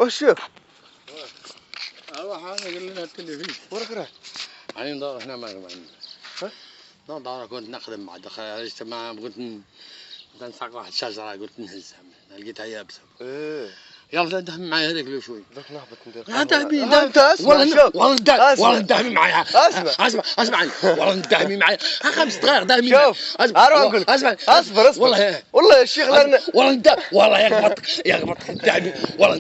الشيخ اروح انا قال لنا التلفزيون وراك راه يعني ندور هنا ما ها ندور كنت نخدم مع دخل الاجتماع قلت نساق واحد الشجره قلت نهزها لقيتها يابسه يلا دهم معايا هذاك لو شوي دوك نهبط ندير قهوه انت اسمع والله ندهمي معايا اسمعني والله ندهمي معايا 5 دقائق دهمي شوف اروح نقول لك اسمع اصبر والله يا الشيخ لنا والله يغبط دهمي والله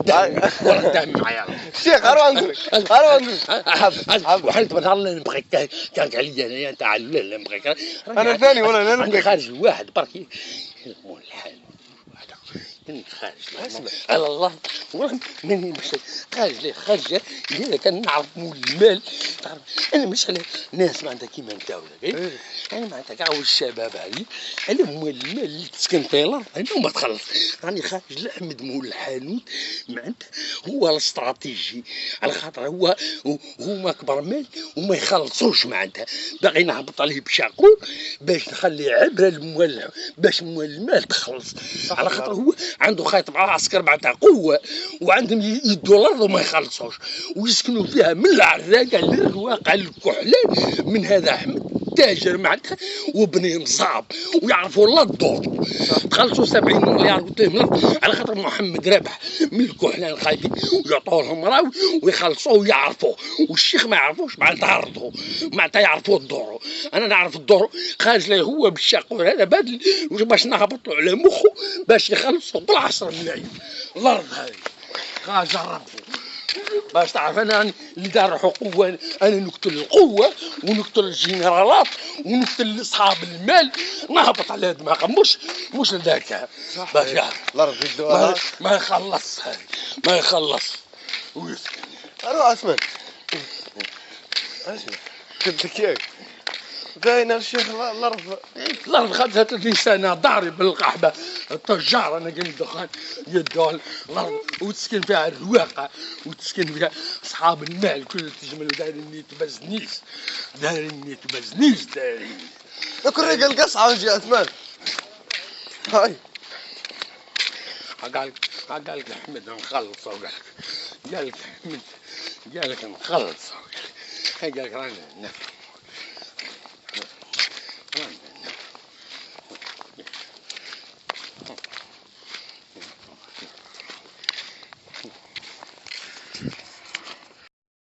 ندهمي معايا الشيخ اروح نقول لك حب وحلت بنهار نبغيك كان عليا انايا تاع لا نبغيك انا ثاني ولا لا نبغيك خارج واحد برك مول الحال خارج على الله والله ماني مش خارج إذا كان نعرف مول المال تعرف أنا مش على ناس معناتها كيما أنت ولا أنا معناتها كاع الشباب هذي على مول المال اللي تسكن في الأرض أنا وما تخلص راني خارج لأحمد مول الحانوت معناتها هو الاستراتيجي على خاطر هو ما كبر مال وما يخلصوش معناتها باغي نهبط عليه بشاقو باش نخلي عبره المول باش مول المال تخلص على خاطر هو عنده خيط مع العسكر معناتها قوه وعندهم يدوا الارض وما يخلصوش ويسكنوا فيها من العراقه للرواقه للكحلان من هذا احمد تاجر معناتها وبني مصاب ويعرفوا الله الدور تخلصوا 70 مليار قلت لهم على خاطر محمد رابح من الكحلان خايفين ويعطوا لهم راوي ويخلصوه ويعرفوه والشيخ ما يعرفوش معناتها عرضوا معناتها يعرفوا الدور انا نعرف الدور خارج لي هو بالشاقور هذا بدل باش نهبطوا على مخه باش يخلصوا بال10 ملايين الارض هذه خارج جربوا باش تعرف انا اللي دار قوه انا نقتل القوه ونقتل الجنرالات ونقتل اصحاب المال نهبط على دماغهم مش لذاك باش يعرف الارض يدوها ما يخلص هذه ما يخلص ويسكن اروح اسمع قلت لك ياك باين الشيخ الارض 35 سنه ضارب بالقحبه التجار انا قلت دخان يدوا الارض وتسكن فيها الرواقه وتسكن فيها اصحاب المال كل تجمل دايرين نيت بزنيس دايرين دوك الرجال قصعه ونجي عثمان هاي قال لك احمد نخلص قال لك احمد قال لك نخلص قال لك راني